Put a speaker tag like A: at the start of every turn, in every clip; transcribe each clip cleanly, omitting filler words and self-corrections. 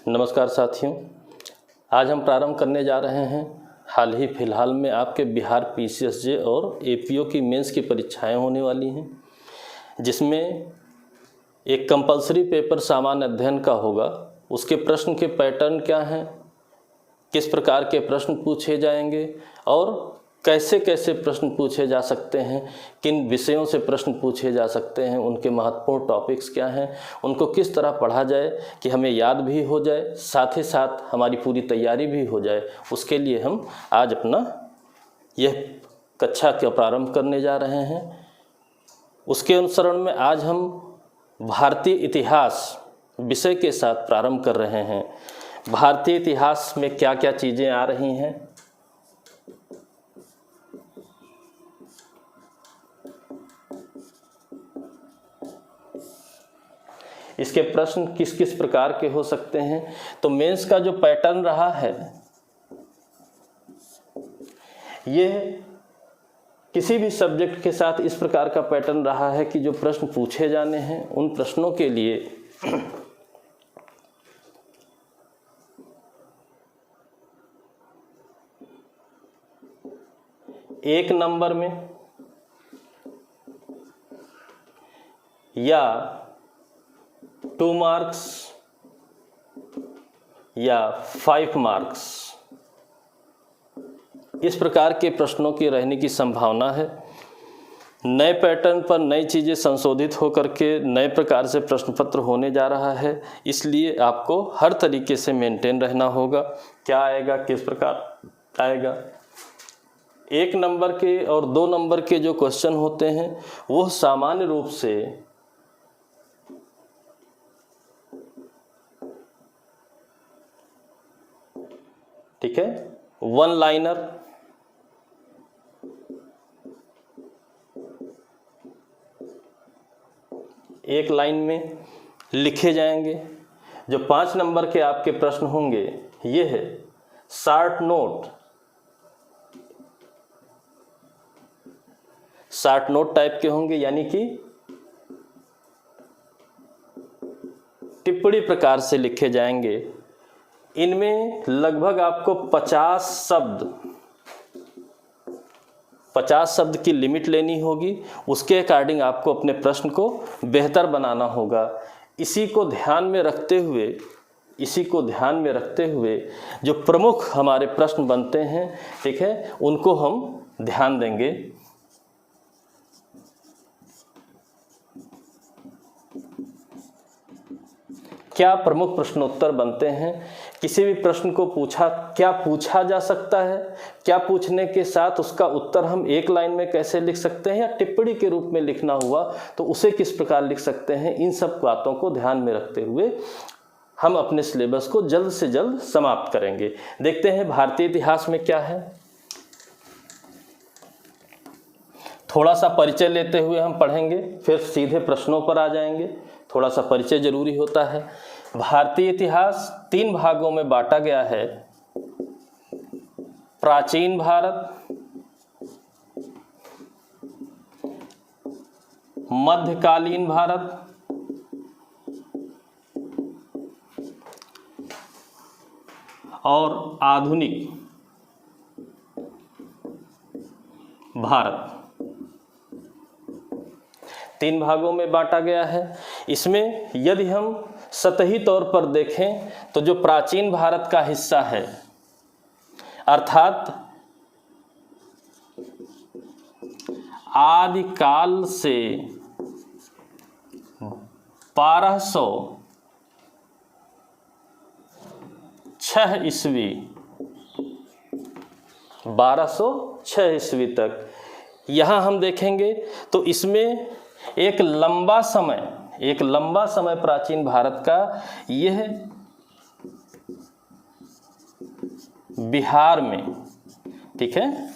A: नमस्कार साथियों, आज हम प्रारंभ करने जा रहे हैं हाल ही फिलहाल में आपके बिहार पीसीएसजे और एपीओ की मेंस की परीक्षाएं होने वाली हैं, जिसमें एक कंपलसरी पेपर सामान्य अध्ययन का होगा। उसके प्रश्न के पैटर्न क्या हैं, किस प्रकार के प्रश्न पूछे जाएंगे और कैसे कैसे प्रश्न पूछे जा सकते हैं, किन विषयों से प्रश्न पूछे जा सकते हैं, उनके महत्वपूर्ण टॉपिक्स क्या हैं, उनको किस तरह पढ़ा जाए कि हमें याद भी हो जाए, साथ ही साथ हमारी पूरी तैयारी भी हो जाए। उसके लिए हम आज अपना यह कक्षा का प्रारंभ करने जा रहे हैं। उसके अनुसरण में आज हम भारतीय इतिहास विषय के साथ प्रारंभ कर रहे हैं। भारतीय इतिहास में क्या क्या चीज़ें आ रही हैं, इसके प्रश्न किस किस प्रकार के हो सकते हैं। तो मेंस का जो पैटर्न रहा है, यह किसी भी सब्जेक्ट के साथ इस प्रकार का पैटर्न रहा है कि जो प्रश्न पूछे जाने हैं उन प्रश्नों के लिए एक नंबर में या 2 मार्क्स या 5 मार्क्स, इस प्रकार के प्रश्नों की रहने की संभावना है। नए पैटर्न पर नई चीज़ें संशोधित होकर के नए प्रकार से प्रश्न पत्र होने जा रहा है, इसलिए आपको हर तरीके से मेंटेन रहना होगा। क्या आएगा, किस प्रकार आएगा। 1 नंबर के और 2 नंबर के जो क्वेश्चन होते हैं वो सामान्य रूप से ठीक है, 1 लाइनर, एक लाइन में लिखे जाएंगे। जो 5 नंबर के आपके प्रश्न होंगे ये है short note, short note type के होंगे, यानी कि टिप्पणी प्रकार से लिखे जाएंगे। इनमें लगभग आपको 50 शब्द की लिमिट लेनी होगी। उसके अकॉर्डिंग आपको अपने प्रश्न को बेहतर बनाना होगा। इसी को ध्यान में रखते हुए जो प्रमुख हमारे प्रश्न बनते हैं, ठीक है, उनको हम ध्यान देंगे। क्या प्रमुख प्रश्नोत्तर बनते हैं, किसी भी प्रश्न को क्या पूछा जा सकता है, क्या पूछने के साथ उसका उत्तर हम एक लाइन में कैसे लिख सकते हैं या टिप्पणी के रूप में लिखना हुआ तो उसे किस प्रकार लिख सकते हैं। इन सब बातों को ध्यान में रखते हुए हम अपने सिलेबस को जल्द से जल्द समाप्त करेंगे। देखते हैं भारतीय इतिहास में क्या है। थोड़ा सा परिचय लेते हुए हम पढ़ेंगे, फिर सीधे प्रश्नों पर आ जाएंगे। थोड़ा सा परिचय जरूरी होता है। भारतीय इतिहास 3 भागों में बांटा गया है। प्राचीन भारत, मध्यकालीन भारत और आधुनिक भारत। 3 भागों में बांटा गया है। इसमें यदि हम सतही तौर पर देखें तो जो प्राचीन भारत का हिस्सा है, अर्थात आदिकाल से 1206 ईस्वी तक यहाँ हम देखेंगे तो इसमें एक लंबा समय प्राचीन भारत का यह बिहार में, ठीक है,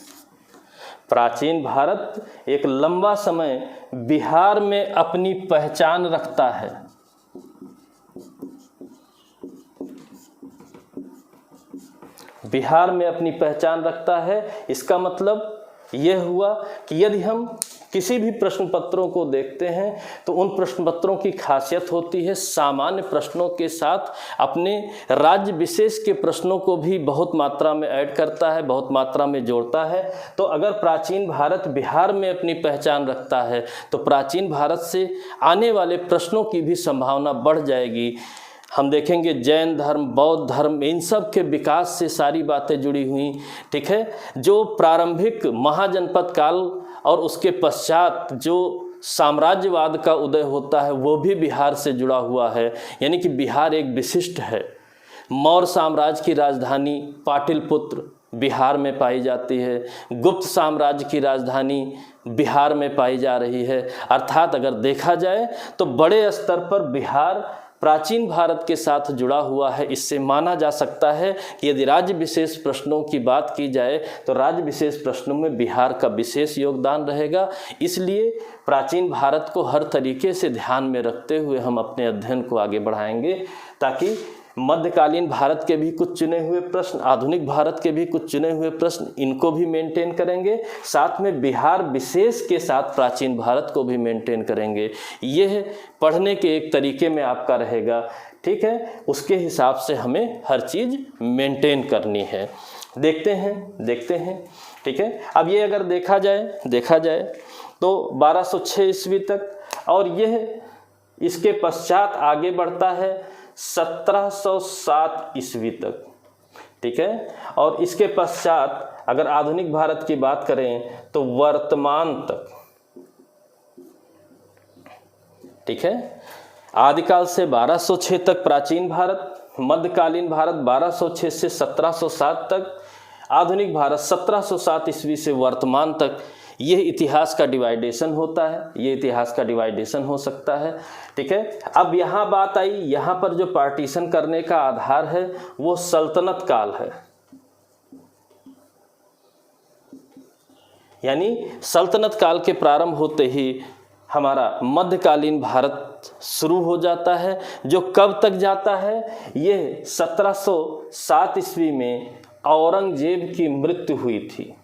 A: प्राचीन भारत एक लंबा समय बिहार में अपनी पहचान रखता है। बिहार में अपनी पहचान रखता है। इसका मतलब यह हुआ कि यदि हम किसी भी प्रश्न पत्रों को देखते हैं तो उन प्रश्न पत्रों की खासियत होती है सामान्य प्रश्नों के साथ अपने राज्य विशेष के प्रश्नों को भी बहुत मात्रा में ऐड करता है, बहुत मात्रा में जोड़ता है। तो अगर प्राचीन भारत बिहार में अपनी पहचान रखता है तो प्राचीन भारत से आने वाले प्रश्नों की भी संभावना बढ़ जाएगी। हम देखेंगे जैन धर्म, बौद्ध धर्म, इन सब के विकास से सारी बातें जुड़ी हुई, ठीक है। जो प्रारंभिक महाजनपद काल और उसके पश्चात जो साम्राज्यवाद का उदय होता है वो भी बिहार से जुड़ा हुआ है, यानी कि बिहार एक विशिष्ट है। मौर्य साम्राज्य की राजधानी पाटलिपुत्र बिहार में पाई जाती है, गुप्त साम्राज्य की राजधानी बिहार में पाई जा रही है। अर्थात अगर देखा जाए तो बड़े स्तर पर बिहार प्राचीन भारत के साथ जुड़ा हुआ है। इससे माना जा सकता है कि यदि राज्य विशेष प्रश्नों की बात की जाए तो राज्य विशेष प्रश्नों में बिहार का विशेष योगदान रहेगा। इसलिए प्राचीन भारत को हर तरीके से ध्यान में रखते हुए हम अपने अध्ययन को आगे बढ़ाएंगे, ताकि मध्यकालीन भारत के भी कुछ चुने हुए प्रश्न, आधुनिक भारत के भी कुछ चुने हुए प्रश्न, इनको भी मेंटेन करेंगे, साथ में बिहार विशेष के साथ प्राचीन भारत को भी मेंटेन करेंगे। यह पढ़ने के एक तरीके में आपका रहेगा, ठीक है। उसके हिसाब से हमें हर चीज़ मेंटेन करनी है। देखते हैं, ठीक है। अब ये अगर देखा जाए तो 1206 ईस्वी तक, और यह इसके पश्चात आगे बढ़ता है 1707 ईस्वी तक, ठीक है। और इसके पश्चात अगर आधुनिक भारत की बात करें तो वर्तमान तक, ठीक है। आदिकाल से 1206 तक प्राचीन भारत, मध्यकालीन भारत 1206 से 1707 तक, आधुनिक भारत 1707 ईस्वी से वर्तमान तक। यह इतिहास का डिवाइडेशन होता है, ये इतिहास का डिवाइडेशन हो सकता है, ठीक है। अब यहाँ बात आई, यहाँ पर जो पार्टीशन करने का आधार है वो सल्तनत काल है, यानी सल्तनत काल के प्रारंभ होते ही हमारा मध्यकालीन भारत शुरू हो जाता है, जो कब तक जाता है, ये 1707 ईस्वी में औरंगजेब की मृत्यु हुई थी।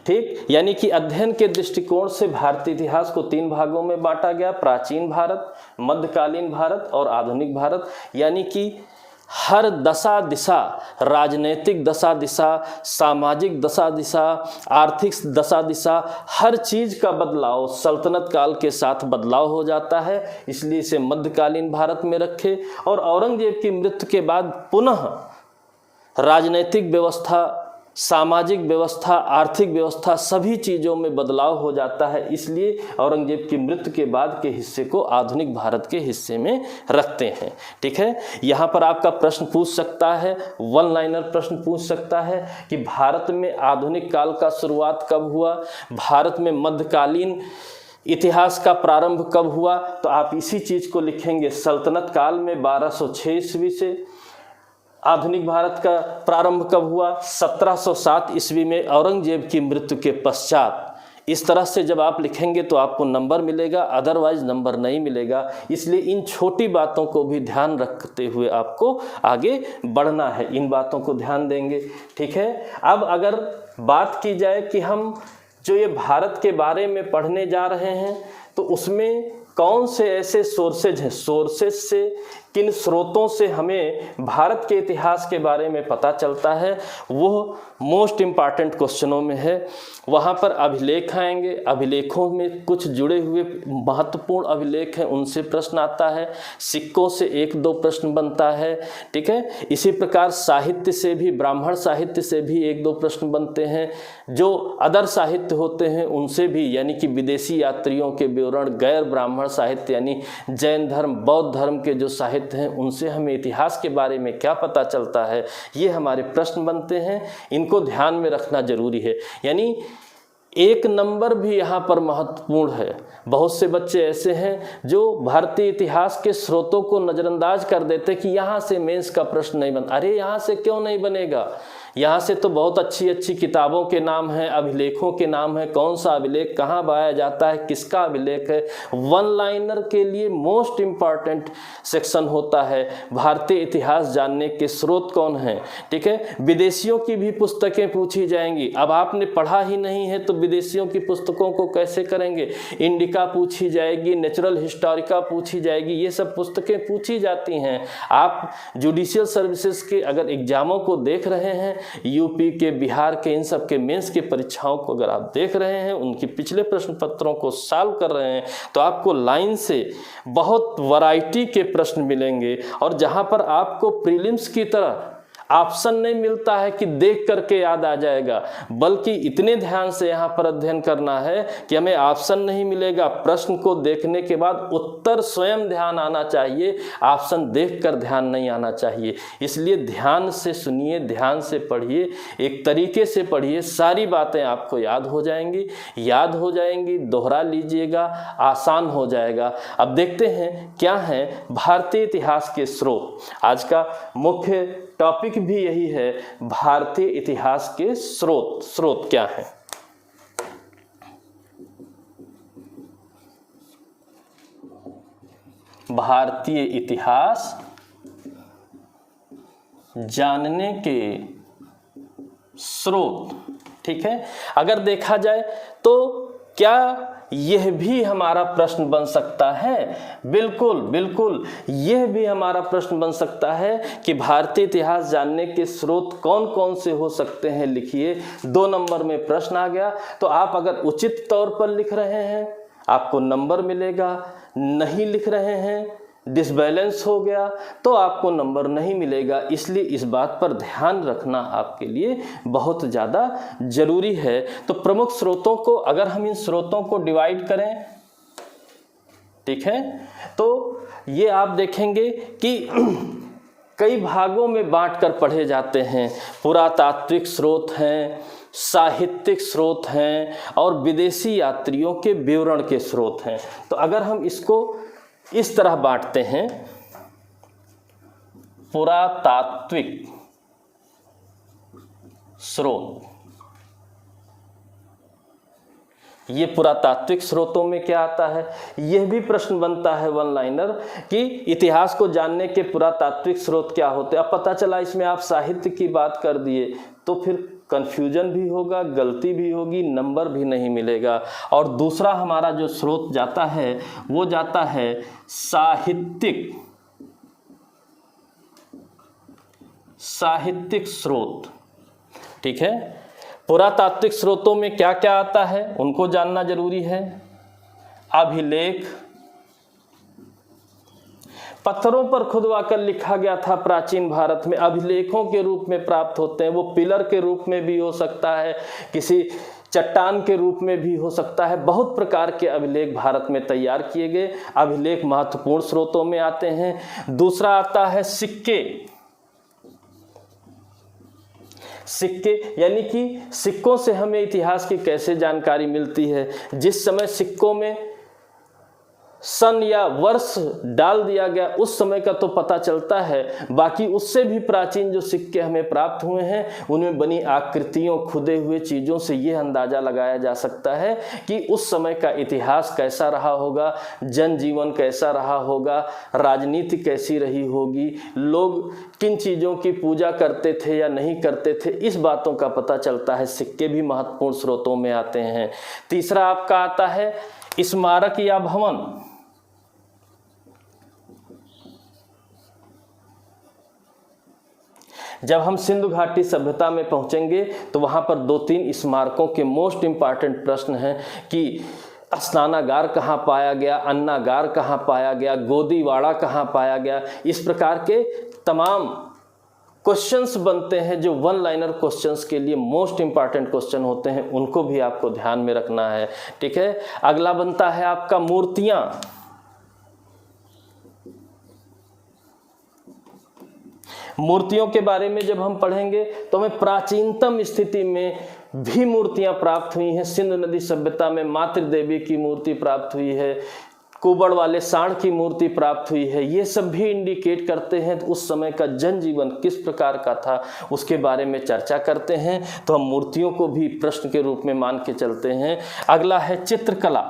A: ठीक। यानी कि अध्ययन के दृष्टिकोण से भारतीय इतिहास को 3 भागों में बांटा गया, प्राचीन भारत, मध्यकालीन भारत और आधुनिक भारत। यानी कि हर दशा दिशा, राजनीतिक दशा दिशा, सामाजिक दशा दिशा, आर्थिक दशा दिशा, हर चीज़ का बदलाव सल्तनत काल के साथ बदलाव हो जाता है, इसलिए इसे मध्यकालीन भारत में रखे। और औरंगजेब की मृत्यु के बाद पुनः राजनीतिक व्यवस्था, सामाजिक व्यवस्था, आर्थिक व्यवस्था, सभी चीज़ों में बदलाव हो जाता है, इसलिए औरंगजेब की मृत्यु के बाद के हिस्से को आधुनिक भारत के हिस्से में रखते हैं, ठीक है। यहाँ पर आपका प्रश्न पूछ सकता है, वन लाइनर प्रश्न पूछ सकता है कि भारत में आधुनिक काल का शुरुआत कब हुआ, भारत में मध्यकालीन इतिहास का प्रारंभ कब हुआ। तो आप इसी चीज़ को लिखेंगे, सल्तनत काल में 1206 ईस्वी से। आधुनिक भारत का प्रारंभ कब हुआ, 1707 ईस्वी में औरंगजेब की मृत्यु के पश्चात। इस तरह से जब आप लिखेंगे तो आपको नंबर मिलेगा, अदरवाइज नंबर नहीं मिलेगा। इसलिए इन छोटी बातों को भी ध्यान रखते हुए आपको आगे बढ़ना है, इन बातों को ध्यान देंगे, ठीक है। अब अगर बात की जाए कि हम जो ये भारत के बारे में पढ़ने जा रहे हैं तो उसमें कौन से ऐसे सोर्सेज हैं, सोर्सेज से, किन स्रोतों से हमें भारत के इतिहास के बारे में पता चलता है, वो मोस्ट इम्पॉर्टेंट क्वेश्चनों में है। वहाँ पर अभिलेख आएंगे, अभिलेखों में कुछ जुड़े हुए महत्वपूर्ण अभिलेख हैं, उनसे प्रश्न आता है, सिक्कों से 1-2 प्रश्न बनता है, ठीक है। इसी प्रकार साहित्य से भी, ब्राह्मण साहित्य से भी 1-2 प्रश्न बनते हैं। जो अदर साहित्य होते हैं उनसे भी, यानी कि विदेशी यात्रियों के विवरण, गैर ब्राह्मण साहित्य यानी जैन धर्म, बौद्ध धर्म के जो साहित्य हैं, उनसे हमें इतिहास के बारे में क्या पता चलता है, ये हमारे प्रश्न बनते हैं। इनको ध्यान में रखना जरूरी है, यानी 1 नंबर भी यहाँ पर महत्वपूर्ण है। बहुत से बच्चे ऐसे हैं जो भारतीय इतिहास के स्रोतों को नज़रअंदाज कर देते कि यहाँ से मेंस का प्रश्न नहीं बन। अरे यहाँ से क्यों नहीं बनेगा, यहाँ से तो बहुत अच्छी अच्छी किताबों के नाम हैं, अभिलेखों के नाम हैं, कौन सा अभिलेख कहाँ पाया जाता है, किसका अभिलेख है। वन लाइनर के लिए मोस्ट इम्पॉर्टेंट सेक्शन होता है भारतीय इतिहास जानने के स्रोत कौन हैं। ठीक है, विदेशियों की भी पुस्तकें पूछी जाएंगी। अब आपने पढ़ा ही नहीं है तो विदेशियों की पुस्तकों को कैसे करेंगे। इंडिका पूछी जाएगी, नेचुरल हिस्टोरिका पूछी जाएगी, ये सब पुस्तकें पूछी जाती हैं। आप जुडिशियल सर्विसेज के अगर एग्जामों को देख रहे हैं, यूपी के, बिहार के, इन सब के मेंस की परीक्षाओं को अगर आप देख रहे हैं, उनके पिछले प्रश्न पत्रों को सॉल्व कर रहे हैं, तो आपको लाइन से बहुत वैरायटी के प्रश्न मिलेंगे। और जहां पर आपको प्रीलिम्स की तरह ऑप्शन नहीं मिलता है कि देख करके याद आ जाएगा, बल्कि इतने ध्यान से यहाँ पर अध्ययन करना है कि हमें ऑप्शन नहीं मिलेगा, प्रश्न को देखने के बाद उत्तर स्वयं ध्यान आना चाहिए, ऑप्शन देखकर ध्यान नहीं आना चाहिए। इसलिए ध्यान से सुनिए, ध्यान से पढ़िए, एक तरीके से पढ़िए, सारी बातें आपको याद हो जाएंगी, दोहरा लीजिएगा, आसान हो जाएगा। अब देखते हैं क्या है भारतीय इतिहास के स्रोत। आज का मुख्य टॉपिक भी यही है, भारतीय इतिहास के स्रोत क्या है। भारतीय इतिहास जानने के स्रोत। ठीक है, अगर देखा जाए तो क्या यह भी हमारा प्रश्न बन सकता है? बिल्कुल बिल्कुल, यह भी हमारा प्रश्न बन सकता है कि भारतीय इतिहास जानने के स्रोत कौन कौन से हो सकते हैं, लिखिए। 2 नंबर में प्रश्न आ गया, तो आप अगर उचित तौर पर लिख रहे हैं आपको नंबर मिलेगा, नहीं लिख रहे हैं, डिसबैलेंस हो गया तो आपको नंबर नहीं मिलेगा। इसलिए इस बात पर ध्यान रखना आपके लिए बहुत ज़्यादा जरूरी है। तो प्रमुख स्रोतों को अगर हम इन स्रोतों को डिवाइड करें, ठीक है, तो ये आप देखेंगे कि कई भागों में बांटकर पढ़े जाते हैं। पुरातात्विक स्रोत हैं, साहित्यिक स्रोत हैं और विदेशी यात्रियों के विवरण के स्रोत हैं। तो अगर हम इसको इस तरह बांटते हैं, पुरातात्विक स्रोत, ये पुरातात्विक स्रोतों में क्या आता है, यह भी प्रश्न बनता है वन लाइनर कि इतिहास को जानने के पुरातात्विक स्रोत क्या होते हैं। अब पता चला इसमें आप साहित्य की बात कर दिए तो फिर कंफ्यूजन भी होगा, गलती भी होगी, नंबर भी नहीं मिलेगा। और दूसरा हमारा जो स्रोत जाता है वो जाता है साहित्यिक स्रोत। ठीक है, पुरातात्विक स्रोतों में क्या क्या आता है उनको जानना जरूरी है। अभिलेख, पत्थरों पर खुदवा कर लिखा गया था प्राचीन भारत में, अभिलेखों के रूप में प्राप्त होते हैं। वो पिलर के रूप में भी हो सकता है, किसी चट्टान के रूप में भी हो सकता है। बहुत प्रकार के अभिलेख भारत में तैयार किए गए। अभिलेख महत्वपूर्ण स्रोतों में आते हैं। दूसरा आता है सिक्के। सिक्के यानी कि सिक्कों से हमें इतिहास की कैसे जानकारी मिलती है। जिस समय सिक्कों में सन या वर्ष डाल दिया गया उस समय का तो पता चलता है, बाकी उससे भी प्राचीन जो सिक्के हमें प्राप्त हुए हैं उनमें बनी आकृतियों, खुदे हुए चीज़ों से ये अंदाज़ा लगाया जा सकता है कि उस समय का इतिहास कैसा रहा होगा, जनजीवन कैसा रहा होगा, राजनीति कैसी रही होगी, लोग किन चीज़ों की पूजा करते थे या नहीं करते थे, इस बातों का पता चलता है। सिक्के भी महत्वपूर्ण स्रोतों में आते हैं। तीसरा आपका आता है स्मारक या भवन। जब हम सिंधु घाटी सभ्यता में पहुंचेंगे तो वहां पर 2-3 स्मारकों के मोस्ट इंपॉर्टेंट प्रश्न हैं कि स्नानागार कहाँ पाया गया, अन्नागार कहाँ पाया गया, गोदीवाड़ा कहाँ पाया गया। इस प्रकार के तमाम क्वेश्चंस बनते हैं जो वन लाइनर क्वेश्चंस के लिए मोस्ट इंपॉर्टेंट क्वेश्चन होते हैं, उनको भी आपको ध्यान में रखना है। ठीक है, अगला बनता है आपका मूर्तियां। मूर्तियों के बारे में जब हम पढ़ेंगे तो हमें प्राचीनतम स्थिति में भी मूर्तियां प्राप्त हुई हैं। सिंधु नदी सभ्यता में मातृ देवी की मूर्ति प्राप्त हुई है, कुबड़ वाले सांड की मूर्ति प्राप्त हुई है। ये सब भी इंडिकेट करते हैं उस समय का जनजीवन किस प्रकार का था, उसके बारे में चर्चा करते हैं। तो हम मूर्तियों को भी प्रश्न के रूप में मान के चलते हैं। अगला है चित्रकला।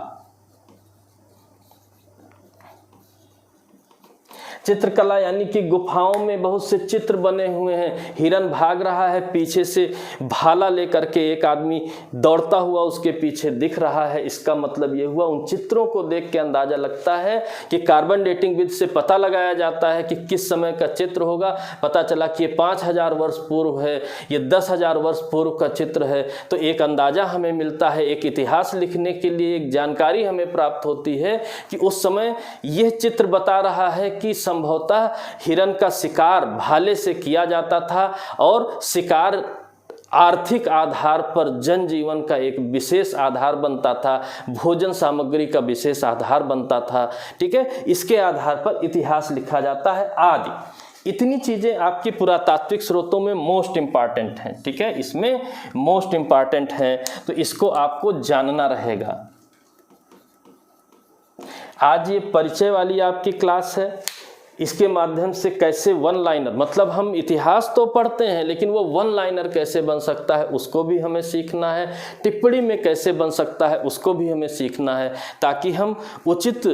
A: चित्रकला यानी कि गुफाओं में बहुत से चित्र बने हुए हैं। हिरन भाग रहा है, पीछे से भाला लेकर के एक आदमी दौड़ता हुआ उसके पीछे दिख रहा है। इसका मतलब ये हुआ, उन चित्रों को देख के अंदाजा लगता है कि कार्बन डेटिंग विधि से पता लगाया जाता है कि किस समय का चित्र होगा। पता चला कि ये 5000 वर्ष पूर्व है, ये 10,000 वर्ष पूर्व का चित्र है। तो एक अंदाजा हमें मिलता है, एक इतिहास लिखने के लिए एक जानकारी हमें प्राप्त होती है कि उस समय यह चित्र बता रहा है कि संभवतः हिरन का शिकार भाले से किया जाता था और शिकार आर्थिक आधार पर जनजीवन का एक विशेष आधार बनता था, भोजन सामग्री का विशेष आधार बनता था। ठीक है, इसके आधार पर इतिहास लिखा जाता है आदि। इतनी चीजें आपकी पुरातात्विक स्रोतों में मोस्ट इंपॉर्टेंट हैं। ठीक है, इसमें मोस्ट इंपॉर्टेंट हैं, तो इसको आपको जानना रहेगा। आज ये परिचय वाली आपकी क्लास है। इसके माध्यम से कैसे वन लाइनर, मतलब हम इतिहास तो पढ़ते हैं लेकिन वो वन लाइनर कैसे बन सकता है उसको भी हमें सीखना है। टिप्पणी में कैसे बन सकता है उसको भी हमें सीखना है, ताकि हम उचित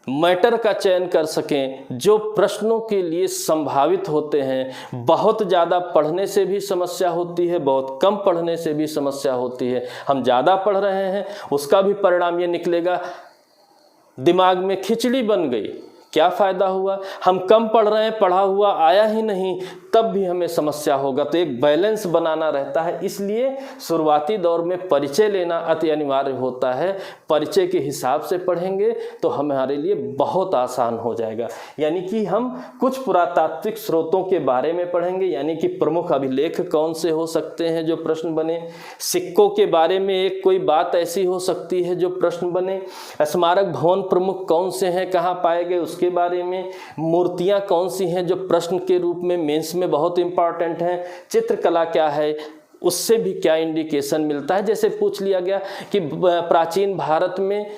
A: मैटर का चयन कर सकें जो प्रश्नों के लिए संभावित होते हैं। बहुत ज़्यादा पढ़ने से भी समस्या होती है, बहुत कम पढ़ने से भी समस्या होती है। हम ज़्यादा पढ़ रहे हैं, उसका भी परिणाम ये निकलेगा दिमाग में खिचड़ी बन गई, क्या फ़ायदा हुआ। हम कम पढ़ रहे हैं, पढ़ा हुआ आया ही नहीं, तब भी हमें समस्या होगा। तो एक बैलेंस बनाना रहता है, इसलिए शुरुआती दौर में परिचय लेना अति अनिवार्य होता है। परिचय के हिसाब से पढ़ेंगे तो हमारे लिए बहुत आसान हो जाएगा। यानी कि हम कुछ पुरातात्विक स्रोतों के बारे में पढ़ेंगे, यानी कि प्रमुख अभिलेख कौन से हो सकते हैं जो प्रश्न बने। सिक्कों के बारे में एक कोई बात ऐसी हो सकती है जो प्रश्न बने। स्मारक भवन प्रमुख कौन से हैं, कहाँ पाए गए, उसके बारे में। मूर्तियाँ कौन सी हैं जो प्रश्न के रूप में मेंस में बहुत इंपॉर्टेंट है। चित्रकला क्या है, उससे भी क्या इंडिकेशन मिलता है। जैसे पूछ लिया गया कि प्राचीन भारत में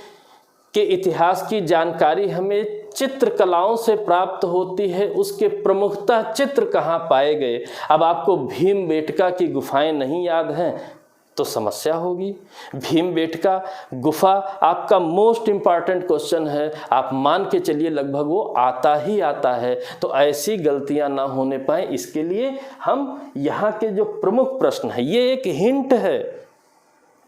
A: के इतिहास की जानकारी हमें चित्रकलाओं से प्राप्त होती है, उसके प्रमुखतः चित्र कहाँ पाए गए। अब आपको भीमबेटका की गुफाएं नहीं याद हैं तो समस्या होगी। भीमबेटका गुफा आपका मोस्ट इम्पॉर्टेंट क्वेश्चन है, आप मान के चलिए लगभग वो आता ही आता है। तो ऐसी गलतियां ना होने पाए, इसके लिए हम यहाँ के जो प्रमुख प्रश्न है, ये एक हिंट है,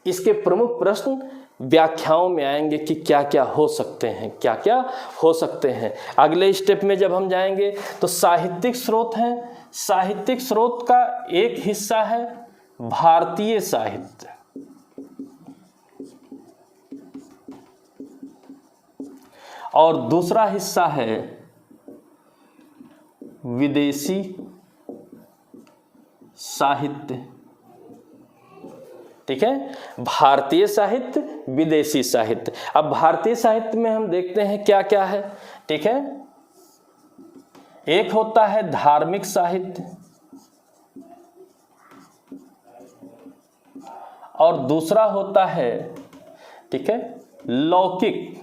A: इसके प्रमुख प्रश्न व्याख्याओं में आएंगे कि क्या क्या हो सकते हैं, क्या क्या हो सकते हैं। अगले स्टेप में जब हम जाएंगे तो साहित्यिक स्रोत हैं। साहित्यिक स्रोत का एक हिस्सा है भारतीय साहित्य, और दूसरा हिस्सा है विदेशी साहित्य। ठीक है, भारतीय साहित्य, विदेशी साहित्य। अब भारतीय साहित्य में हम देखते हैं क्या क्या है। ठीक है, एक होता है धार्मिक साहित्य और दूसरा होता है, ठीक है, लौकिक।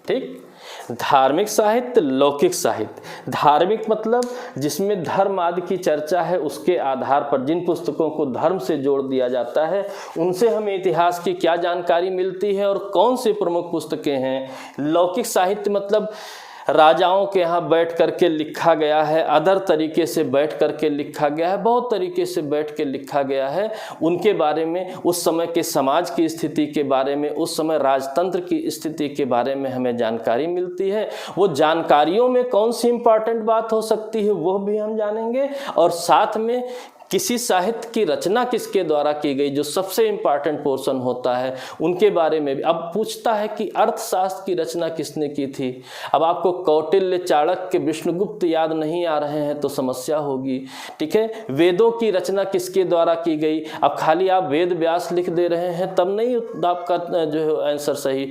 A: ठीक, धार्मिक साहित्य, लौकिक साहित्य। धार्मिक मतलब जिसमें धर्म आदि की चर्चा है, उसके आधार पर जिन पुस्तकों को धर्म से जोड़ दिया जाता है उनसे हमें इतिहास की क्या जानकारी मिलती है और कौन सी प्रमुख पुस्तकें हैं। लौकिक साहित्य मतलब राजाओं के यहाँ बैठ करके लिखा गया है, अदर तरीके से बैठ करके लिखा गया है, बहुत तरीके से बैठ के लिखा गया है। उनके बारे में, उस समय के समाज की स्थिति के बारे में, उस समय राजतंत्र की स्थिति के बारे में हमें जानकारी मिलती है। वो जानकारियों में कौन सी इंपॉर्टेंट बात हो सकती है वो भी हम जानेंगे, और साथ में किसी साहित्य की रचना किसके द्वारा की गई जो सबसे इम्पॉर्टेंट पोर्शन होता है उनके बारे में भी। अब पूछता है कि अर्थशास्त्र की रचना किसने की थी। अब आपको कौटिल्य, चाणक्य, विष्णुगुप्त याद नहीं आ रहे हैं तो समस्या होगी। ठीक है, वेदों की रचना किसके द्वारा की गई। अब खाली आप वेद व्यास लिख दे रहे हैं तब नहीं आपका जो है आंसर सही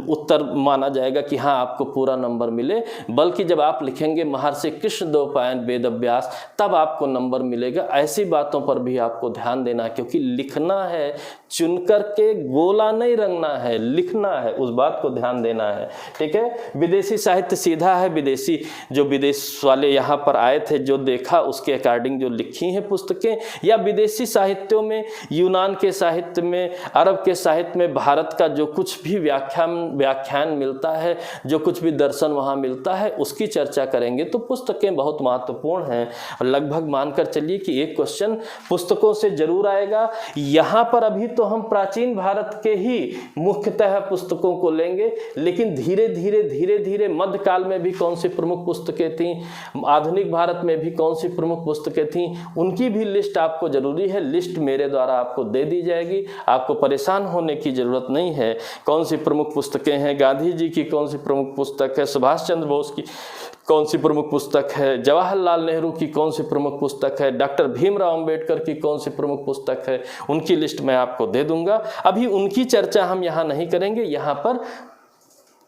A: उत्तर माना जाएगा कि हाँ आपको पूरा नंबर मिले, बल्कि जब आप लिखेंगे महर्षि कृष्णद्वैपायन वेद व्यास तब आपको नंबर मिलेगा। ऐसी बातों पर भी आपको ध्यान देना है, क्योंकि लिखना है, चुन करके गोला नहीं रंगना है, लिखना है, उस बात को ध्यान देना है। ठीक है, विदेशी साहित्य सीधा है, विदेशी जो विदेश वाले यहाँ पर आए थे जो देखा उसके अकॉर्डिंग जो लिखी हैं पुस्तकें, या विदेशी साहित्यों में, यूनान के साहित्य में, अरब के साहित्य में भारत का जो कुछ भी व्याख्यान मिलता है, जो कुछ भी दर्शन वहाँ मिलता है, उसकी चर्चा करेंगे। तो पुस्तकें बहुत महत्वपूर्ण हैं। लगभग मानकर चलिए कि एक क्वेश्चन पुस्तकों से जरूर आएगा। यहाँ पर अभी तो हम प्राचीन भारत के ही मुख्यतः पुस्तकों को लेंगे, लेकिन धीरे धीरे मध्यकाल में भी कौन सी प्रमुख पुस्तकें थीं, आधुनिक भारत में भी कौन सी प्रमुख पुस्तकें थीं, उनकी भी लिस्ट आपको जरूरी है। लिस्ट मेरे द्वारा आपको दे दी जाएगी, आपको परेशान होने की जरूरत नहीं है। कौन सी प्रमुख पुस्तकें हैं, गांधी जी की कौन सी प्रमुख पुस्तक है, सुभाष चंद्र बोस की कौन सी प्रमुख पुस्तक है, जवाहरलाल नेहरू की कौन सी प्रमुख पुस्तक है, डॉक्टर भीमराव अंबेडकर की कौन सी प्रमुख पुस्तक है, उनकी लिस्ट मैं आपको दे दूंगा। अभी उनकी चर्चा हम यहाँ नहीं करेंगे, यहाँ पर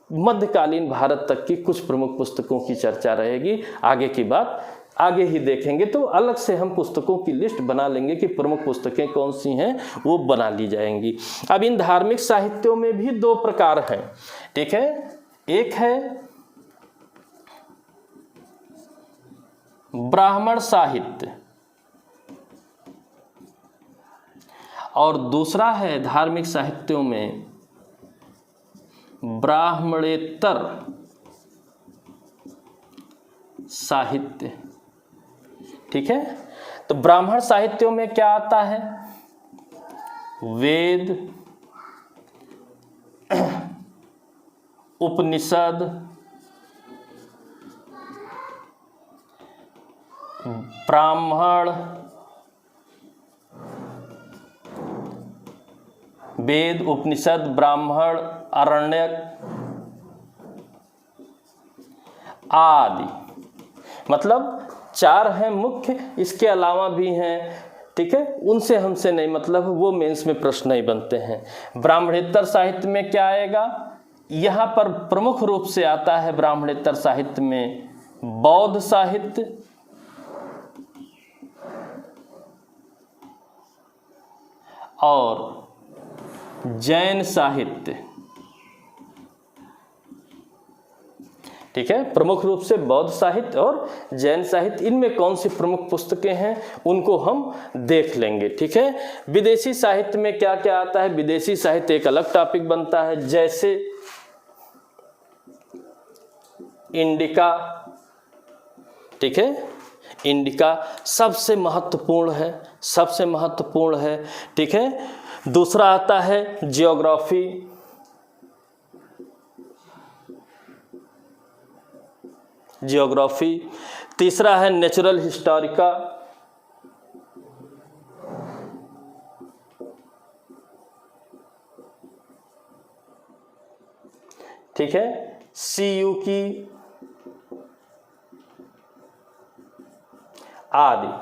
A: मध्यकालीन भारत तक की कुछ प्रमुख पुस्तकों की चर्चा रहेगी। आगे की बात आगे ही देखेंगे, तो अलग से हम पुस्तकों की लिस्ट बना लेंगे कि प्रमुख पुस्तकें कौन सी हैं, वो बना ली जाएंगी। अब इन धार्मिक साहित्यों में भी दो प्रकार हैं। ठीक है, एक है ब्राह्मण साहित्य और दूसरा है धार्मिक साहित्यों में ब्राह्मणेतर साहित्य। ठीक है, तो ब्राह्मण साहित्यों में क्या आता है? वेद, उपनिषद, ब्राह्मण, वेद, उपनिषद, ब्राह्मण, अरण्यक आदि, मतलब चार हैं मुख्य, इसके अलावा भी हैं। ठीक है, उनसे हमसे नहीं मतलब, वो मेंस में प्रश्न नहीं बनते हैं। ब्राह्मणेतर साहित्य में क्या आएगा? यहाँ पर प्रमुख रूप से आता है ब्राह्मणेतर साहित्य में बौद्ध साहित्य, और जैन साहित्य। ठीक है, प्रमुख रूप से बौद्ध साहित्य और जैन साहित्य, इनमें कौन सी प्रमुख पुस्तकें हैं उनको हम देख लेंगे। ठीक है, विदेशी साहित्य में क्या क्या आता है? विदेशी साहित्य एक अलग टॉपिक बनता है, जैसे इंडिका। ठीक है, इंडिका सबसे महत्वपूर्ण है, सबसे महत्वपूर्ण है। ठीक है, दूसरा आता है जियोग्राफी, जियोग्राफी। तीसरा है नेचुरल हिस्टोरिका। ठीक है, CU की आदि।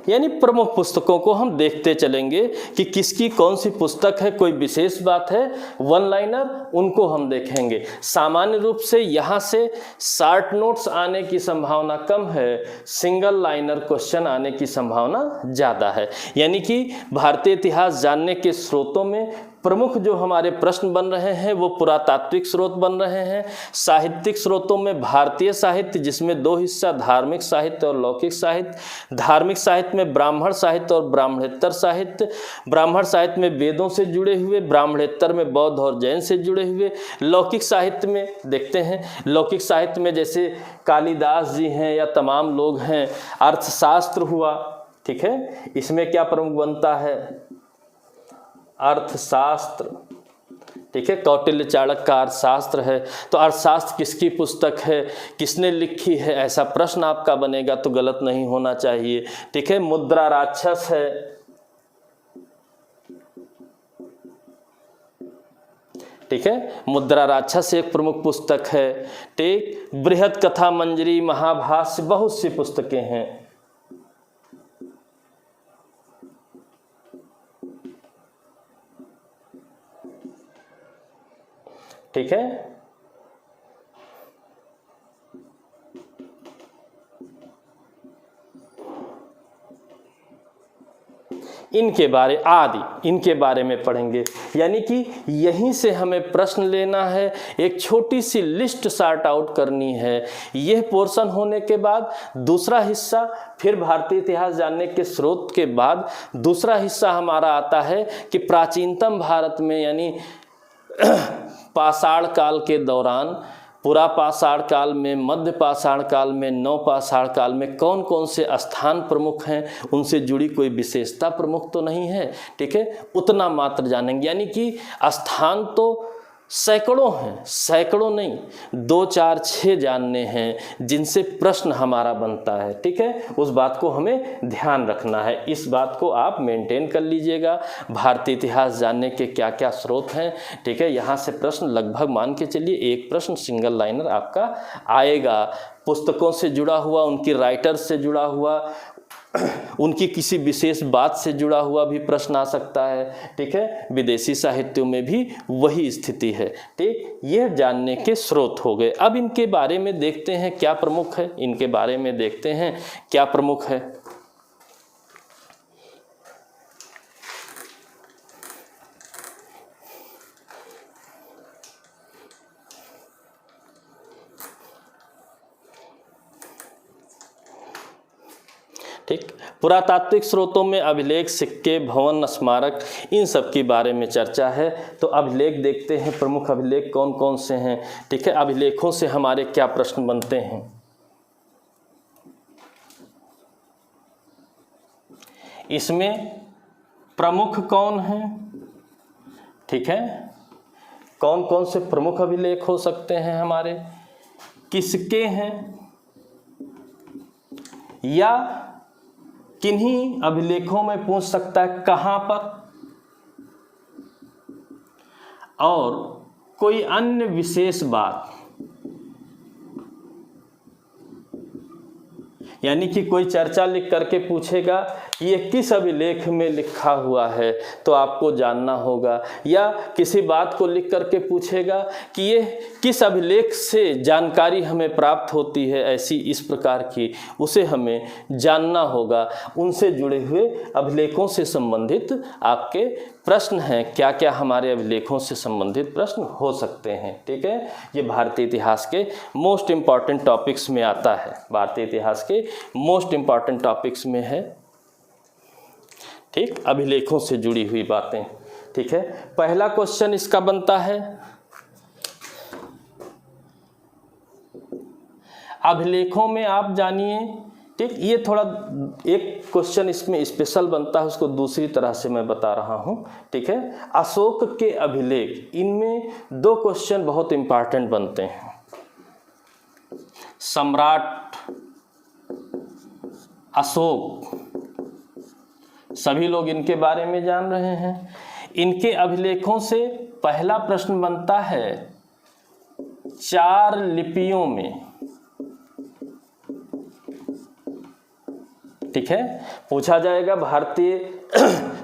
A: यानी प्रमुख पुस्तकों को हम देखते चलेंगे कि किसकी कौन सी पुस्तक है, कोई विशेष बात है, वन लाइनर, उनको हम देखेंगे। सामान्य रूप से यहाँ से शॉर्ट नोट्स आने की संभावना कम है, सिंगल लाइनर क्वेश्चन आने की संभावना ज़्यादा है। यानी कि भारतीय इतिहास जानने के स्रोतों में प्रमुख जो हमारे प्रश्न बन रहे हैं वो पुरातात्विक स्रोत बन रहे हैं। साहित्यिक स्रोतों में भारतीय साहित्य, जिसमें दो हिस्सा, धार्मिक साहित्य और लौकिक साहित्य। धार्मिक साहित्य में ब्राह्मण साहित्य और ब्राह्मणेतर साहित्य। ब्राह्मण साहित्य में वेदों से जुड़े हुए, ब्राह्मणेतर में बौद्ध और जैन से जुड़े हुए। लौकिक साहित्य में देखते हैं, लौकिक साहित्य में जैसे कालिदास जी हैं या तमाम लोग हैं। अर्थशास्त्र हुआ, ठीक है, इसमें क्या प्रमुख बनता है? अर्थशास्त्र। ठीक है, कौटिल्य चाणक्य का अर्थशास्त्र है। तो अर्थशास्त्र किसकी पुस्तक है, किसने लिखी है, ऐसा प्रश्न आपका बनेगा तो गलत नहीं होना चाहिए। ठीक है, मुद्रा राक्षस है। ठीक है, मुद्रा राक्षस एक प्रमुख पुस्तक है। ठीक, बृहद कथा मंजरी, महाभाष्य, बहुत सी पुस्तकें हैं। ठीक है, इनके बारे में पढ़ेंगे। यानी कि यहीं से हमें प्रश्न लेना है, एक छोटी सी लिस्ट सॉर्ट आउट करनी है। यह पोर्शन होने के बाद दूसरा हिस्सा, फिर भारतीय इतिहास जानने के स्रोत के बाद दूसरा हिस्सा हमारा आता है कि प्राचीनतम भारत में, यानी पाषाण काल के दौरान, पुरा पाषाण काल में, मध्य पाषाण काल में, नव पाषाण काल में कौन कौन से स्थान प्रमुख हैं, उनसे जुड़ी कोई विशेषता प्रमुख तो नहीं है, ठीक है, उतना मात्र जानेंगे। यानी कि स्थान तो सैकड़ों हैं, सैकड़ों नहीं, 2, 4, 6 जानने हैं जिनसे प्रश्न हमारा बनता है, ठीक है। उस बात को हमें ध्यान रखना है, इस बात को आप मेंटेन कर लीजिएगा। भारतीय इतिहास जानने के क्या क्या स्रोत हैं, ठीक है, यहाँ से प्रश्न लगभग मान के चलिए एक प्रश्न सिंगल लाइनर आपका आएगा। पुस्तकों से जुड़ा हुआ, उनकी राइटर्स से जुड़ा हुआ, उनकी किसी विशेष बात से जुड़ा हुआ भी प्रश्न आ सकता है, ठीक है। विदेशी साहित्यों में भी वही स्थिति है, ठीक। ये जानने के स्रोत हो गए। अब इनके बारे में देखते हैं क्या प्रमुख है, इनके बारे में देखते हैं क्या प्रमुख है। ठीक, पुरातात्विक स्रोतों में अभिलेख, सिक्के, भवन, स्मारक, इन सब के बारे में चर्चा है। तो अभिलेख देखते हैं, प्रमुख अभिलेख कौन कौन से हैं, ठीक है, अभिलेखों से हमारे क्या प्रश्न बनते हैं। इसमें प्रमुख कौन हैं, ठीक है, कौन कौन से प्रमुख अभिलेख हो सकते हैं हमारे, किसके हैं, या किन्हीं अभिलेखों में पूछ सकता है कहाँ पर, और कोई अन्य विशेष बात, यानी कि कोई चर्चा लिख करके पूछेगा ये किस अभिलेख में लिखा हुआ है, तो आपको जानना होगा। या किसी बात को लिख करके पूछेगा कि ये किस अभिलेख से जानकारी हमें प्राप्त होती है ऐसी इस प्रकार की, उसे हमें जानना होगा। उनसे जुड़े हुए अभिलेखों से संबंधित आपके प्रश्न हैं, क्या क्या हमारे अभिलेखों से संबंधित प्रश्न हो सकते हैं, ठीक है। ये भारतीय इतिहास के मोस्ट इम्पॉर्टेंट टॉपिक्स में आता है, भारतीय इतिहास के मोस्ट इम्पॉर्टेंट टॉपिक्स में है, ठीक, अभिलेखों से जुड़ी हुई बातें, ठीक है। पहला क्वेश्चन इसका बनता है, अभिलेखों में आप जानिए, ठीक, ये थोड़ा एक क्वेश्चन इसमें स्पेशल बनता है, उसको दूसरी तरह से मैं बता रहा हूं, ठीक है। अशोक के अभिलेख, इनमें 2 क्वेश्चन बहुत इंपॉर्टेंट बनते हैं। सम्राट अशोक, सभी लोग इनके बारे में जान रहे हैं। इनके अभिलेखों से पहला प्रश्न बनता है 4 लिपियों में, ठीक है, पूछा जाएगा भारतीय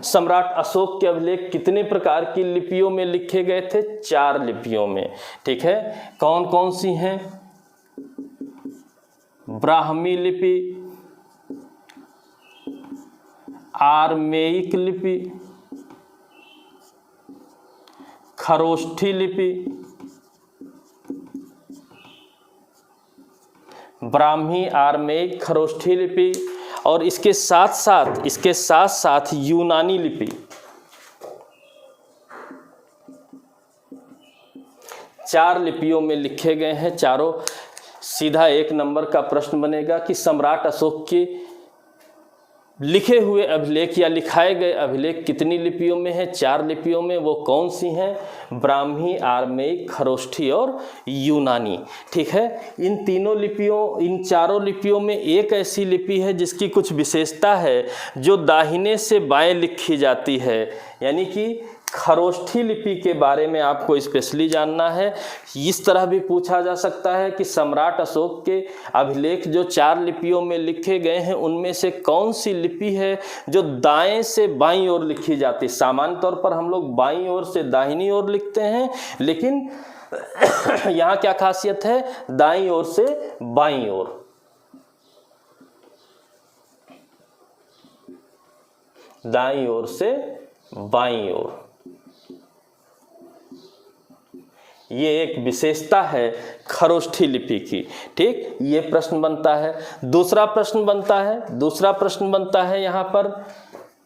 A: सम्राट अशोक के अभिलेख कितने प्रकार की लिपियों में लिखे गए थे, 4 लिपियों में, ठीक है। कौन कौन सी हैं, ब्राह्मी लिपि, आर्मेयिक लिपि, खरोष्ठी लिपि, ब्राह्मी, आर्मेयिक, खरोष्ठी लिपि, और इसके साथ साथ यूनानी लिपि। 4 लिपियों में लिखे गए हैं चारों। सीधा 1 नंबर का प्रश्न बनेगा कि सम्राट अशोक के लिखे हुए अभिलेख या लिखाए गए अभिलेख कितनी लिपियों में है, 4 लिपियों में, वो कौन सी हैं, ब्राह्मी, आर्मेयिक, खरोष्ठी और यूनानी, ठीक है। इन चारों लिपियों में एक ऐसी लिपि है जिसकी कुछ विशेषता है, जो दाहिने से बाएं लिखी जाती है, यानी कि खरोष्ठी लिपि के बारे में आपको स्पेशली जानना है। इस तरह भी पूछा जा सकता है कि सम्राट अशोक के अभिलेख जो 4 लिपियों में लिखे गए हैं, उनमें से कौन सी लिपि है जो दाएं से बाईं ओर लिखी जाती है। सामान्य तौर पर हम लोग बाईं ओर से दाहिनी ओर लिखते हैं, लेकिन यहाँ क्या खासियत है, दाईं ओर से बाईं ओर। दाईं ओर से बाईं ओर। ये एक विशेषता है खरोष्ठी लिपि की। ठीक, ये प्रश्न बनता है। दूसरा प्रश्न बनता है यहाँ पर,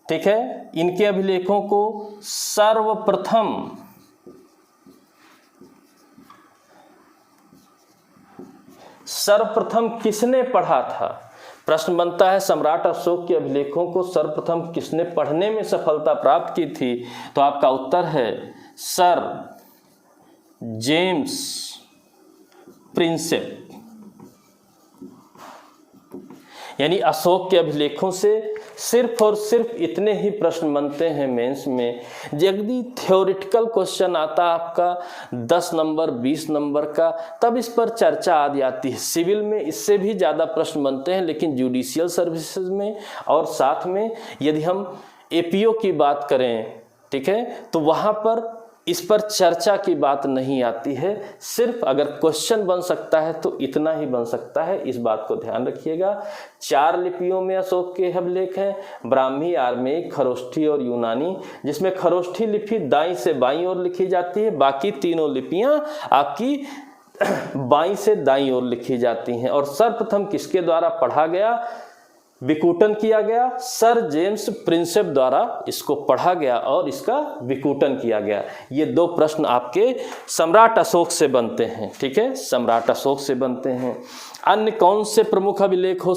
A: ठीक है, इनके अभिलेखों को सर्वप्रथम किसने पढ़ा था। प्रश्न बनता है सम्राट अशोक के अभिलेखों को सर्वप्रथम किसने पढ़ने में सफलता प्राप्त की थी। तो आपका उत्तर है सर जेम्स प्रिंसेप। यानी अशोक के अभिलेखों से सिर्फ और सिर्फ इतने ही प्रश्न बनते हैं मेंस में। यदि थ्योरेटिकल क्वेश्चन आता आपका 10 नंबर 20 नंबर का, तब इस पर चर्चा आदि आती है। सिविल में इससे भी ज़्यादा प्रश्न बनते हैं, लेकिन जुडिशियल सर्विसेज में और साथ में यदि हम एपीओ की बात करें, ठीक है, तो वहाँ पर इस पर चर्चा की बात नहीं आती है। सिर्फ अगर क्वेश्चन बन सकता है तो इतना ही बन सकता है, इस बात को ध्यान रखिएगा। 4 लिपियों में अशोक के अभिलेख हैं, ब्राह्मी, आर्मेयिक, खरोष्ठी और यूनानी, जिसमें खरोष्ठी लिपि दाईं से बाईं ओर लिखी जाती है, बाकी तीनों लिपियां आपकी बाईं से दाईं ओर लिखी जाती हैं। और सर्वप्रथम किसके द्वारा पढ़ा गया, विकूटन किया गया, सर जेम्स प्रिंसेप द्वारा इसको पढ़ा गया और इसका विकूटन किया गया। ये 2 प्रश्न आपके सम्राट अशोक से बनते हैं। ठीक है, सम्राट अशोक से बनते हैं। अन्य कौन से प्रमुख अभिलेख हो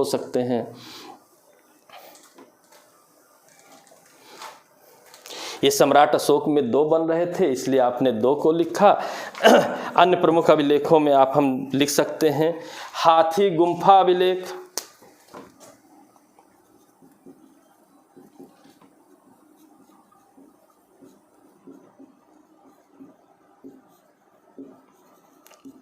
A: सकते हैं, ये सम्राट अशोक में 2 बन रहे थे, इसलिए आपने 2 को लिखा। अन्य प्रमुख अभिलेखों में आप हम लिख सकते हैं हाथी गुम्फा अभिलेख,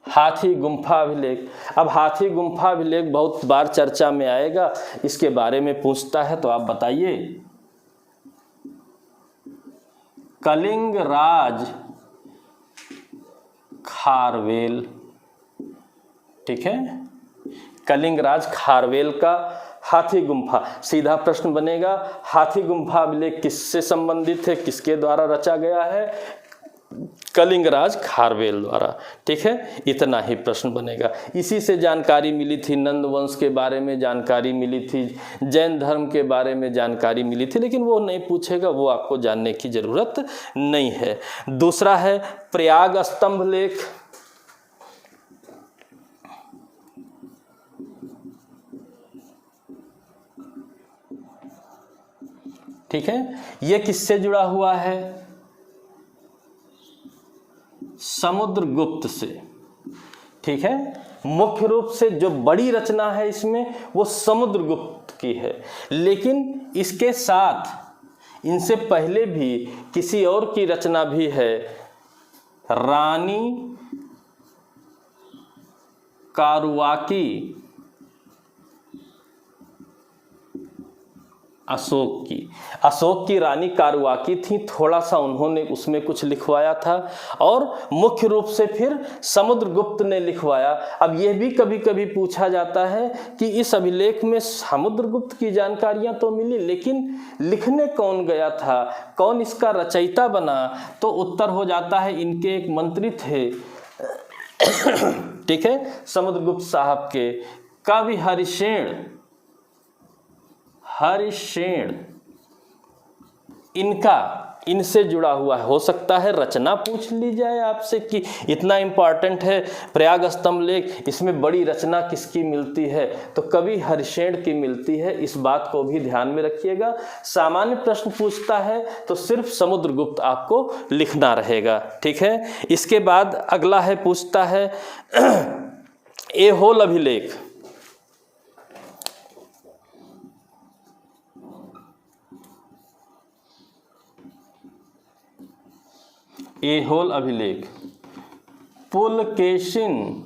A: हाथी गुम्फा अभिलेख। अब हाथी गुम्फा अभिलेख बहुत बार चर्चा में आएगा, इसके बारे में पूछता है तो आप बताइए। कलिंग राज खारवेल, ठीक है, कलिंग राज खारवेल का हाथी गुम्फा। सीधा प्रश्न बनेगा हाथी गुम्फा अभिलेख किससे संबंधित है, किसके द्वारा रचा गया है, कलिंगराज खारवेल द्वारा। ठीक है, इतना ही प्रश्न बनेगा। इसी से जानकारी मिली थी, नंद वंश के बारे में जानकारी मिली थी, जैन धर्म के बारे में जानकारी मिली थी, लेकिन वो नहीं पूछेगा, वो आपको जानने की जरूरत नहीं है। दूसरा है प्रयाग स्तंभ लेख। ठीक है, ये किससे जुड़ा हुआ है, समुद्रगुप्त से। ठीक है, मुख्य रूप से जो बड़ी रचना है इसमें वो समुद्रगुप्त की है, लेकिन इसके साथ इनसे पहले भी किसी और की रचना भी है, रानी कारुआकी अशोक की रानी कारुआकी थी, थोड़ा सा उन्होंने उसमें कुछ लिखवाया था और मुख्य रूप से फिर समुद्रगुप्त ने लिखवाया। अब यह भी कभी कभी पूछा जाता है कि इस अभिलेख में समुद्रगुप्त की जानकारियां तो मिली, लेकिन लिखने कौन गया था, कौन इसका रचयिता बना, तो उत्तर हो जाता है इनके एक मंत्री थे, ठीक है, समुद्रगुप्त साहब के, कवि हरिशेण इनसे जुड़ा हुआ है। हो सकता है रचना पूछ ली जाए आपसे कि इतना इंपॉर्टेंट है प्रयाग स्तंभ लेख, इसमें बड़ी रचना किसकी मिलती है, तो कवि हरिशेण की मिलती है। इस बात को भी ध्यान में रखिएगा। सामान्य प्रश्न पूछता है तो सिर्फ समुद्रगुप्त आपको लिखना रहेगा। ठीक है, इसके बाद अगला है, पूछता है ऐहोल अभिलेख। ऐहोल अभिलेख पुलकेशिन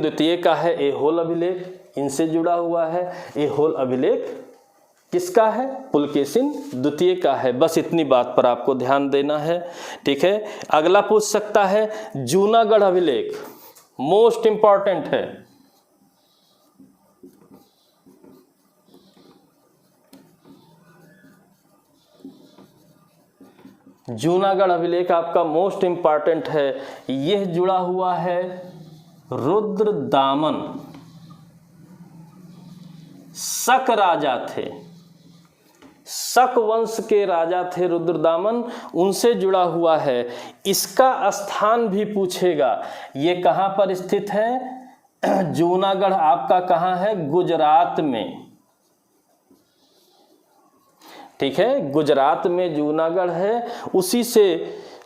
A: द्वितीय का है ऐहोल अभिलेख, इनसे जुड़ा हुआ है। ऐहोल अभिलेख किसका है? पुलकेशिन द्वितीय का है। बस इतनी बात पर आपको ध्यान देना है, ठीक है। अगला पूछ सकता है जूनागढ़ अभिलेख, मोस्ट इंपॉर्टेंट है। जूनागढ़ अभिलेख आपका मोस्ट इंपॉर्टेंट है। यह जुड़ा हुआ है रुद्रदामन, शक राजा थे, शक वंश के राजा थे रुद्रदामन, उनसे जुड़ा हुआ है। इसका स्थान भी पूछेगा। ये कहाँ पर स्थित है? जूनागढ़ आपका कहाँ है? गुजरात में, ठीक है। गुजरात में जूनागढ़ है, उसी से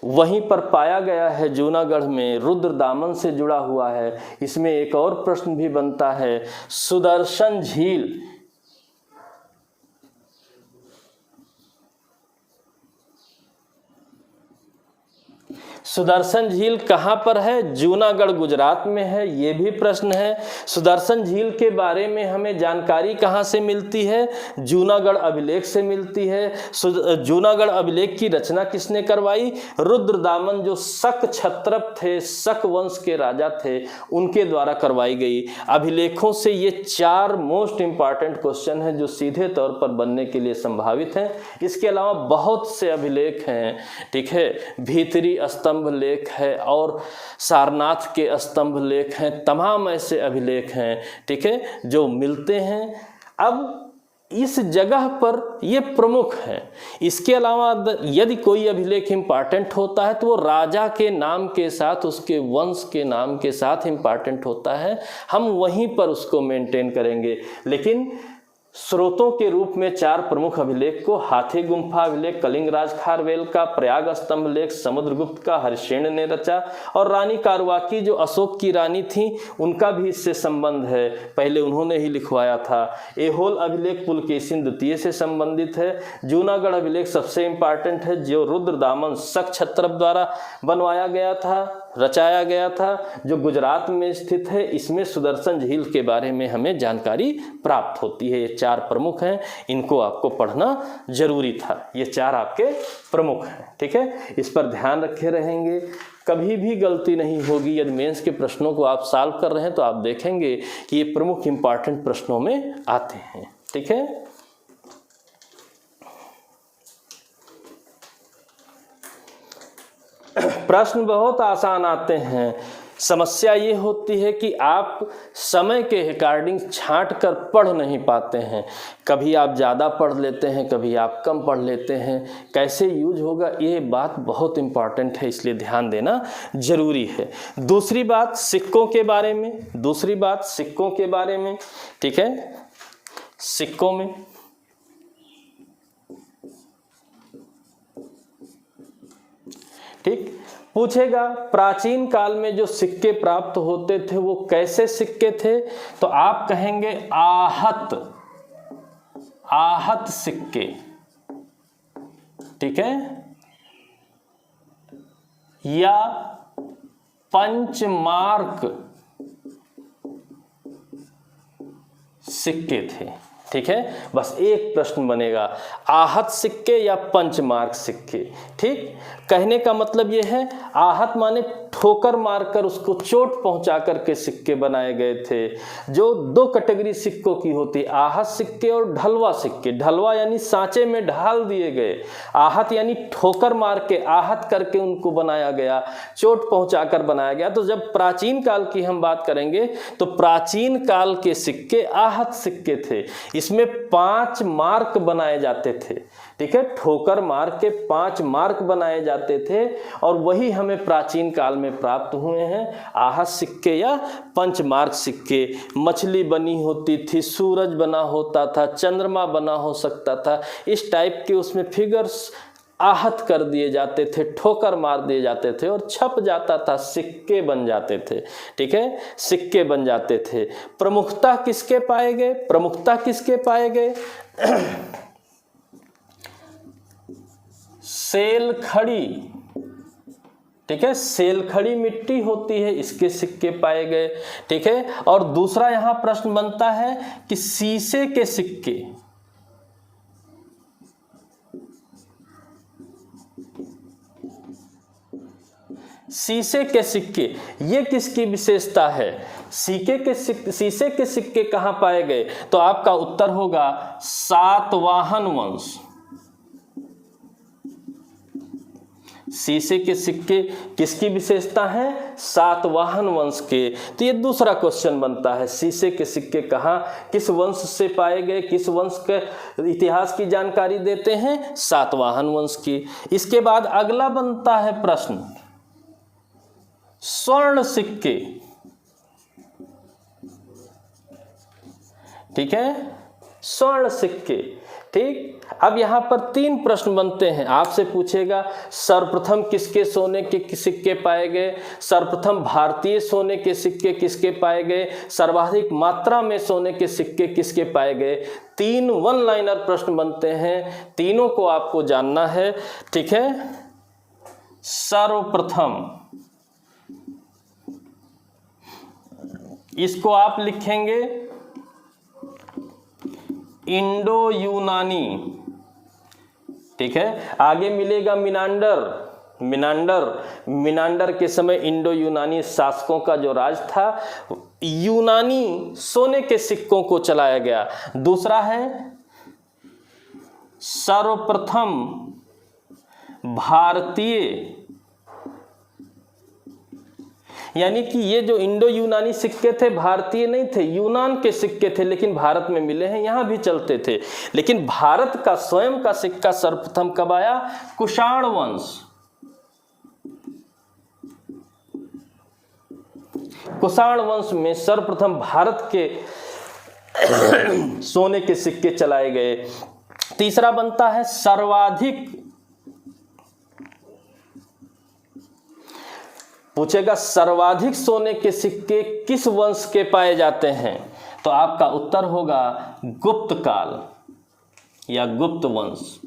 A: वहीं पर पाया गया है। जूनागढ़ में रुद्रदामन से जुड़ा हुआ है। इसमें एक और प्रश्न भी बनता है, सुदर्शन झील सुदर्शन झील कहाँ पर है? जूनागढ़ गुजरात में है। ये भी प्रश्न है। सुदर्शन झील के बारे में हमें जानकारी कहाँ से मिलती है? जूनागढ़ अभिलेख से मिलती है। जूनागढ़ अभिलेख की रचना किसने करवाई? रुद्रदामन, जो शक क्षत्रप थे, शक वंश के राजा थे, उनके द्वारा करवाई गई। अभिलेखों से ये 4 मोस्ट इंपॉर्टेंट क्वेश्चन हैं जो सीधे तौर पर बनने के लिए संभावित हैं। इसके अलावा बहुत से अभिलेख हैं, ठीक है। भीतरी स्तंभ लेख है और सारनाथ के स्तंभ लेख हैं। तमाम ऐसे अभिलेख हैं, ठीक है, जो मिलते हैं। अब इस जगह पर ये प्रमुख हैं। इसके अलावा यदि कोई अभिलेख इंपॉर्टेंट होता है तो वो राजा के नाम के साथ, उसके वंश के नाम के साथ इंपॉर्टेंट होता है। हम वहीं पर उसको मेंटेन करेंगे। लेकिन स्रोतों के रूप में 4 प्रमुख अभिलेख को, हाथी गुम्फा अभिलेख कलिंगराज खारवेल का, प्रयाग स्तंभ लेख समुद्रगुप्त का हरिश्चंद्र ने रचा, और रानी कारुवाकी जो अशोक की रानी थी उनका भी इससे संबंध है, पहले उन्होंने ही लिखवाया था। ऐहोल अभिलेख पुलकेशिन द्वितीय से संबंधित है। जूनागढ़ अभिलेख सबसे इंपॉर्टेंट है, जो रुद्रदामन शक क्षत्रप द्वारा बनवाया गया था, रचाया गया था, जो गुजरात में स्थित है। इसमें सुदर्शन झील के बारे में हमें जानकारी प्राप्त होती है। ये 4 प्रमुख हैं, इनको आपको पढ़ना जरूरी था। ये 4 आपके प्रमुख हैं, ठीक है। इस पर ध्यान रखे रहेंगे, कभी भी गलती नहीं होगी। यदि मेंस के प्रश्नों को आप सॉल्व कर रहे हैं तो आप देखेंगे कि ये प्रमुख इंपॉर्टेंट प्रश्नों में आते हैं, ठीक है। प्रश्न बहुत आसान आते हैं। समस्या ये होती है कि आप समय के अकॉर्डिंग छांट कर पढ़ नहीं पाते हैं। कभी आप ज़्यादा पढ़ लेते हैं, कभी आप कम पढ़ लेते हैं। कैसे यूज होगा, ये बात बहुत इम्पॉर्टेंट है, इसलिए ध्यान देना जरूरी है। दूसरी बात सिक्कों के बारे में, ठीक है। सिक्कों में ठीक पूछेगा, प्राचीन काल में जो सिक्के प्राप्त होते थे वो कैसे सिक्के थे? तो आप कहेंगे आहत सिक्के, ठीक है, या पंचमार्क सिक्के थे, ठीक है। बस एक प्रश्न बनेगा, आहत सिक्के या पंचमार्क सिक्के, ठीक। कहने का मतलब ये है, आहत माने ठोकर मारकर उसको चोट पहुंचा करके सिक्के बनाए गए थे। जो 2 कैटेगरी सिक्कों की होती, आहत सिक्के और ढलवा सिक्के। ढलवा यानी सांचे में ढाल दिए गए, आहत यानी ठोकर मार के, आहत करके उनको बनाया गया, चोट पहुंचाकर बनाया गया। तो जब प्राचीन काल की हम बात करेंगे तो प्राचीन काल के सिक्के आहत सिक्के थे। इसमें 5 मार्क बनाए जाते थे, ठीक है। ठोकर मार के 5 मार्क बनाए जाते थे और वही हमें प्राचीन काल में प्राप्त हुए हैं, आहत सिक्के या पंचमार्क सिक्के। मछली बनी होती थी, सूरज बना होता था, चंद्रमा बना हो सकता था, इस टाइप के उसमें फिगर्स आहत कर दिए जाते थे, ठोकर मार दिए जाते थे और छप जाता था, सिक्के बन जाते थे, ठीक है, सिक्के बन जाते थे। प्रमुखता किसके पाए गए? सेलखड़ी, ठीक है, सेलखड़ी मिट्टी होती है, इसके सिक्के पाए गए, ठीक है। और दूसरा यहाँ प्रश्न बनता है कि शीशे के सिक्के, शीशे के सिक्के, ये किसकी विशेषता है? शीशे के सिक्के कहाँ पाए गए? तो आपका उत्तर होगा सातवाहन वंश। शीशे के सिक्के किसकी विशेषता है? सातवाहन वंश के। तो ये दूसरा क्वेश्चन बनता है, शीशे के सिक्के कहाँ, किस वंश से पाए गए, किस वंश के इतिहास की जानकारी देते हैं? सातवाहन वंश की। इसके बाद अगला बनता है प्रश्न, स्वर्ण सिक्के। ठीक है, स्वर्ण सिक्के। ठीक, अब यहां पर 3 प्रश्न बनते हैं। आपसे पूछेगा सर्वप्रथम किसके सोने के सिक्के पाए गए, सर्वप्रथम भारतीय सोने के सिक्के किसके पाए गए, सर्वाधिक मात्रा में सोने के सिक्के किसके पाए गए। 3 वन लाइनर प्रश्न बनते हैं, तीनों को आपको जानना है। ठीक है, सर्वप्रथम, इसको आप लिखेंगे इंडो यूनानी। ठीक है, आगे मिलेगा मिनांडर। मिनांडर के समय इंडो यूनानी शासकों का जो राज था, यूनानी सोने के सिक्कों को चलाया गया। दूसरा है सर्वप्रथम भारतीय, यानी कि ये जो इंडो यूनानी सिक्के थे भारतीय नहीं थे, यूनान के सिक्के थे, लेकिन भारत में मिले हैं, यहाँ भी चलते थे। लेकिन भारत का स्वयं का सिक्का सर्वप्रथम कब आया? कुषाण वंश। कुषाण वंश में सर्वप्रथम भारत के सोने के सिक्के चलाए गए। तीसरा बनता है सर्वाधिक, पूछेगा सर्वाधिक सोने के सिक्के किस वंश के पाए जाते हैं? तो आपका उत्तर होगा गुप्त काल या गुप्त वंश।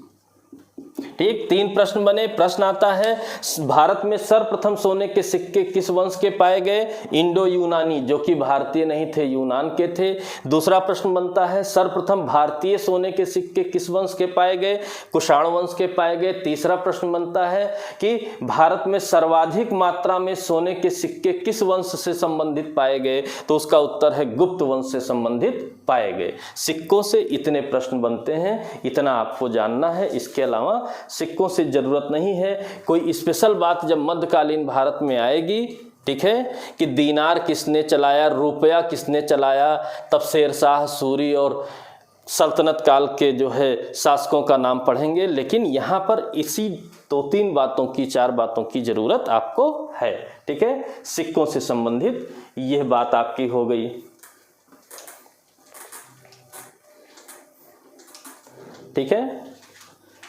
A: ठीक, 3 प्रश्न बने। प्रश्न आता है भारत में सर्वप्रथम सोने के सिक्के किस वंश के पाए गए? इंडो यूनानी, जो कि भारतीय नहीं थे, यूनान के थे। दूसरा प्रश्न बनता है सर्वप्रथम भारतीय सोने के सिक्के किस वंश के पाए गए? कुषाण वंश के पाए गए। तीसरा प्रश्न बनता है कि भारत में सर्वाधिक मात्रा में सोने के सिक्के किस वंश से संबंधित पाए गए? तो उसका उत्तर है गुप्त वंश से संबंधित पाए गए। सिक्कों से इतने प्रश्न बनते हैं, इतना आपको जानना है। इसके अलावा सिक्कों से जरूरत नहीं है। कोई स्पेशल बात जब मध्यकालीन भारत में आएगी, ठीक है, कि दीनार किसने चलाया, रुपया किसने चलाया, तब शेरशाह सूरी और सल्तनत काल के जो है शासकों का नाम पढ़ेंगे। लेकिन यहाँ पर इसी 2-3 बातों की, 4 बातों की जरूरत आपको है। ठीक है, सिक्कों से संबंधित यह बात आपकी हो गई। ठीक है,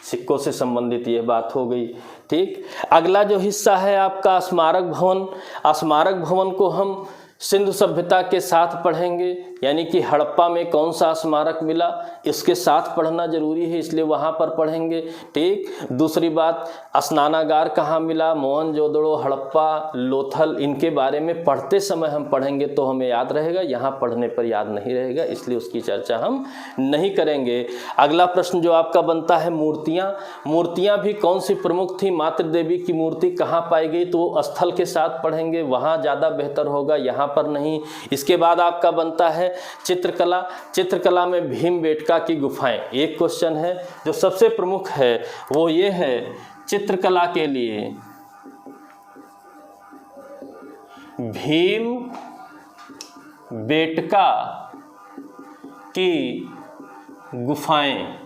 A: सिक्कों से संबंधित ये बात हो गई। ठीक, अगला जो हिस्सा है आपका स्मारक भवन। स्मारक भवन को हम सिंधु सभ्यता के साथ पढ़ेंगे, यानी कि हड़प्पा में कौन सा स्मारक मिला, इसके साथ पढ़ना जरूरी है, इसलिए वहाँ पर पढ़ेंगे। ठीक, दूसरी बात स्नानागार कहाँ मिला, मोहनजोदड़ो, हड़प्पा, लोथल, इनके बारे में पढ़ते समय हम पढ़ेंगे तो हमें याद रहेगा, यहाँ पढ़ने पर याद नहीं रहेगा, इसलिए उसकी चर्चा हम नहीं करेंगे। अगला प्रश्न जो आपका बनता है मूर्तियाँ। मूर्तियाँ भी कौन सी प्रमुख थी, मातृ देवी की मूर्ति कहाँ पाई गई, तो स्थल के साथ पढ़ेंगे, वहाँ ज़्यादा बेहतर होगा, यहाँ पर नहीं। इसके बाद आपका बनता है चित्रकला। चित्रकला में भीमबेटका की गुफाएं, एक क्वेश्चन है जो सबसे प्रमुख है, वो ये है चित्रकला के लिए भीमबेटका की गुफाएं।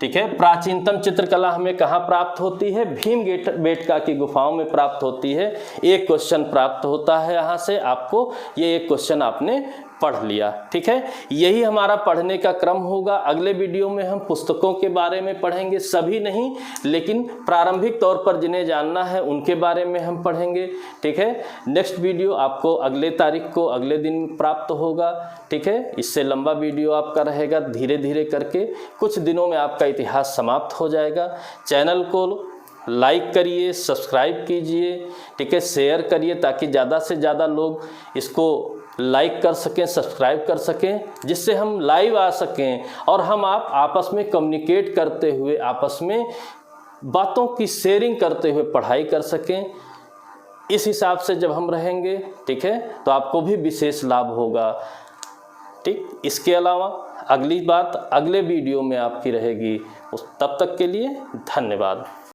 A: ठीक है, प्राचीनतम चित्रकला हमें कहाँ प्राप्त होती है? भीमबेटका की गुफाओं में प्राप्त होती है। एक क्वेश्चन प्राप्त होता है यहाँ से आपको, ये एक क्वेश्चन आपने पढ़ लिया। ठीक है, यही हमारा पढ़ने का क्रम होगा। अगले वीडियो में हम पुस्तकों के बारे में पढ़ेंगे, सभी नहीं लेकिन प्रारंभिक तौर पर जिन्हें जानना है उनके बारे में हम पढ़ेंगे। ठीक है, नेक्स्ट वीडियो आपको अगले तारीख को, अगले दिन प्राप्त होगा। ठीक है, इससे लंबा वीडियो आपका रहेगा, धीरे धीरे करके कुछ दिनों में आपका इतिहास समाप्त हो जाएगा। चैनल को लाइक करिए, सब्सक्राइब कीजिए, ठीक है, शेयर करिए ताकि ज़्यादा से ज़्यादा लोग इसको लाइक कर सकें, सब्सक्राइब कर सकें, जिससे हम लाइव आ सकें और हम आप आपस में कम्युनिकेट करते हुए, आपस में बातों की शेयरिंग करते हुए पढ़ाई कर सकें। इस हिसाब से जब हम रहेंगे, ठीक है, तो आपको भी विशेष लाभ होगा। ठीक, इसके अलावा अगली बात अगले वीडियो में आपकी रहेगी। तब तक के लिए धन्यवाद।